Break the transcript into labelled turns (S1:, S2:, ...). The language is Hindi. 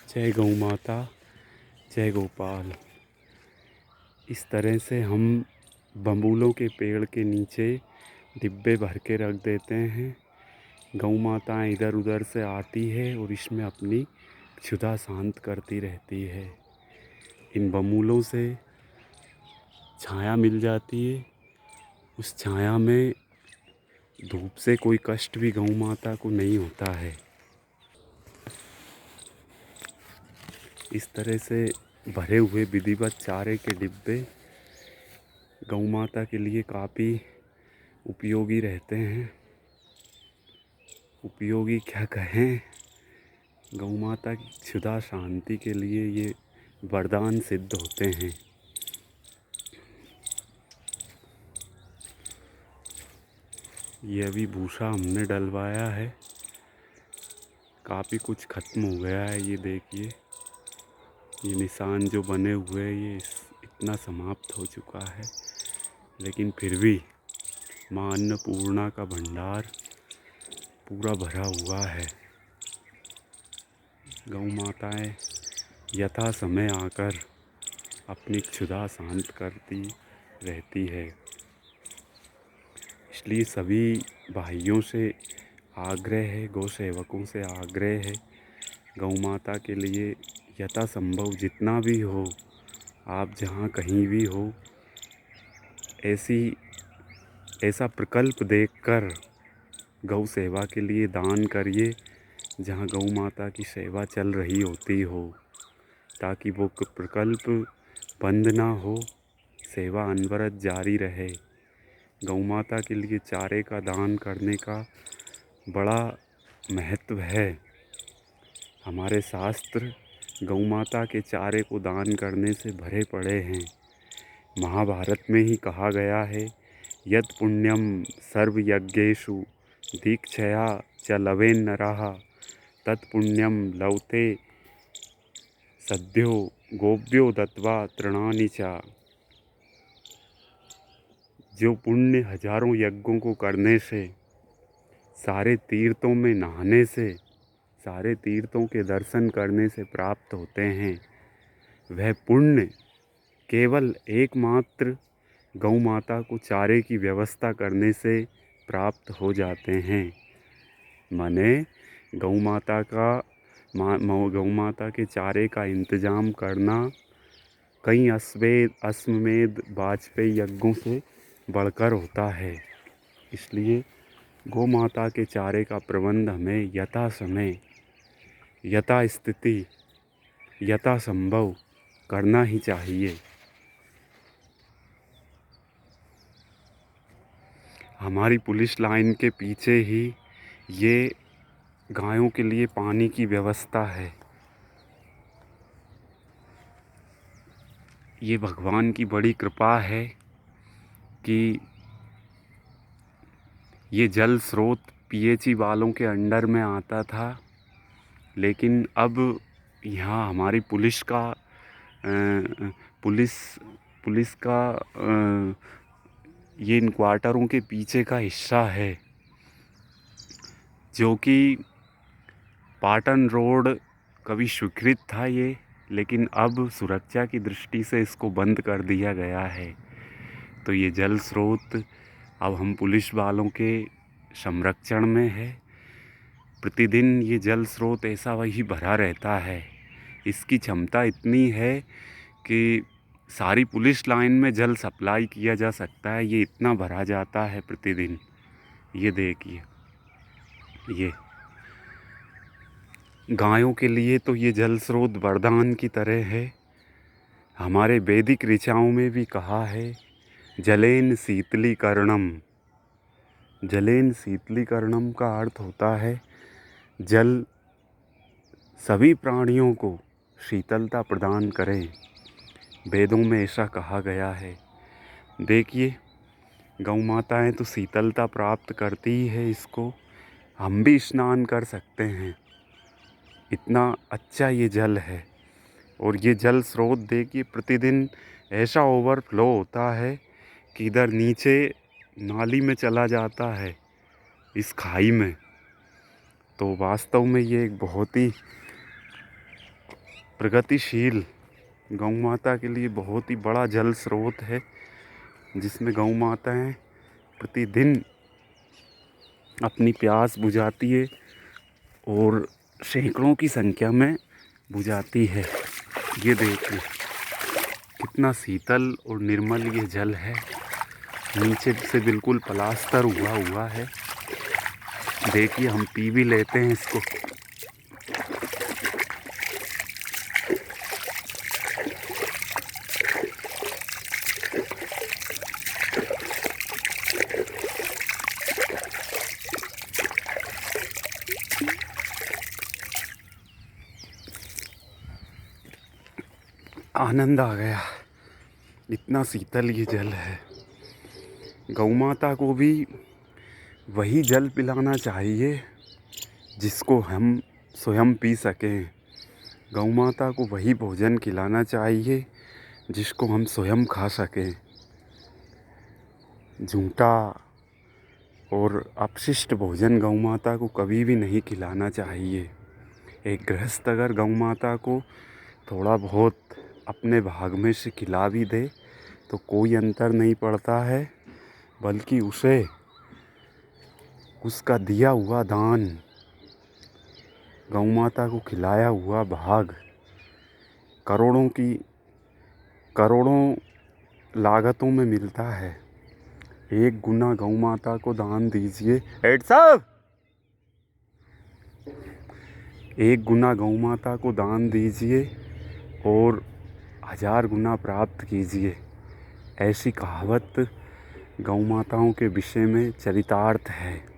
S1: जय गौ माता, जय गोपाल। इस तरह से हम बबूलों के पेड़ के नीचे डिब्बे भर के रख देते हैं। गौ माताएँ इधर उधर से आती है और इसमें अपनी क्षुधा शांत करती रहती है। इन बबूलों से छाया मिल जाती है। उस छाया में धूप से कोई कष्ट भी गौ माता को नहीं होता है। इस तरह से भरे हुए विधिवत चारे के डिब्बे गौ माता के लिए काफ़ी उपयोगी रहते हैं। उपयोगी क्या कहें, गौ माता की क्षुधा शांति के लिए ये वरदान सिद्ध होते हैं। ये अभी भूसा हमने डलवाया है, काफ़ी कुछ ख़त्म हो गया है। ये देखिए, ये निशान जो बने हुए हैं ये इतना समाप्त हो चुका है, लेकिन फिर भी माँ अन्नपूर्णा का भंडार पूरा भरा हुआ है। गौ माताएँ यथा समय आकर अपनी क्षुधा शांत करती रहती है। इसलिए सभी भाइयों से आग्रह है, गौ सेवकों से आग्रह है, गौ माता के लिए यथासंभव जितना भी हो, आप जहाँ कहीं भी हो, ऐसा प्रकल्प देखकर गौ सेवा के लिए दान करिए जहाँ गौ माता की सेवा चल रही होती हो, ताकि वो प्रकल्प बंद ना हो, सेवा अनवरत जारी रहे। गौ माता के लिए चारे का दान करने का बड़ा महत्व है। हमारे शास्त्र गौ माता के चारे को दान करने से भरे पड़े हैं। महाभारत में ही कहा गया है, यत् पुण्यम सर्वयज्ञेषु दीक्षया च लवेन्नरः तत्पुण्यम लवते सद्यो गोव्यो दत्वा तृणानि च। जो पुण्य हजारों यज्ञों को करने से, सारे तीर्थों में नहाने से, सारे तीर्थों के दर्शन करने से प्राप्त होते हैं, वह पुण्य केवल एकमात्र गौ माता को चारे की व्यवस्था करने से प्राप्त हो जाते हैं। माने गौ माता के चारे का इंतज़ाम करना कई अश्वमेध वाजपेयी यज्ञों से बढ़कर होता है। इसलिए गौ माता के चारे का प्रबंध हमें यथा समय, यथा स्थिति, यथा संभव करना ही चाहिए। हमारी पुलिस लाइन के पीछे ही ये गायों के लिए पानी की व्यवस्था है। ये भगवान की बड़ी कृपा है कि ये जल स्रोत पीएचई वालों के अंडर में आता था, लेकिन अब यहाँ हमारी पुलिस का ये इन क्वार्टरों के पीछे का हिस्सा है, जो कि पाटन रोड कभी स्वीकृत था ये, लेकिन अब सुरक्षा की दृष्टि से इसको बंद कर दिया गया है। तो ये जल स्रोत अब हम पुलिस वालों के संरक्षण में है। प्रतिदिन ये जल स्रोत ऐसा वही भरा रहता है। इसकी क्षमता इतनी है कि सारी पुलिस लाइन में जल सप्लाई किया जा सकता है। ये इतना भरा जाता है प्रतिदिन। ये देखिए, ये गायों के लिए तो ये जल स्रोत वरदान की तरह है। हमारे वैदिक ऋचाओं में भी कहा है, जलेन शीतलीकरणम। जलेन शीतलीकरणम का अर्थ होता है जल सभी प्राणियों को शीतलता प्रदान करे। वेदों में ऐसा कहा गया है। देखिए, गौ माताएँ तो शीतलता प्राप्त करती ही है, इसको हम भी स्नान कर सकते हैं। इतना अच्छा ये जल है। और ये जल स्रोत देखिए प्रतिदिन ऐसा ओवरफ्लो होता है कि इधर नीचे नाली में चला जाता है, इस खाई में। तो वास्तव में ये एक बहुत ही प्रगतिशील गौ माता के लिए बहुत ही बड़ा जल स्रोत है, जिसमें गौ माताएँ प्रतिदिन अपनी प्यास बुझाती है और सैकड़ों की संख्या में बुझाती है। ये देखिए कितना शीतल और निर्मल ये जल है, नीचे से बिल्कुल प्लास्टर हुआ है। देखिए हम पी भी लेते हैं इसको। आनंद आ गया, इतना शीतल ये जल है। गौ माता को भी वही जल पिलाना चाहिए जिसको हम स्वयं पी सकें। गौ माता को वही भोजन खिलाना चाहिए जिसको हम स्वयं खा सकें। झूठा और अपशिष्ट भोजन गौ माता को कभी भी नहीं खिलाना चाहिए। एक गृहस्थ अगर गौ माता को थोड़ा बहुत अपने भाग में से खिला भी दे तो कोई अंतर नहीं पड़ता है, बल्कि उसे उसका दिया हुआ दान, गौ माता को खिलाया हुआ भाग करोड़ों लागतों में मिलता है। 1 गुना गौ माता को दान दीजिए। हेड साहब, 1 गुना गौ माता को दान दीजिए और 1000 गुना प्राप्त कीजिए। ऐसी कहावत गौ माताओं के विषय में चरितार्थ है।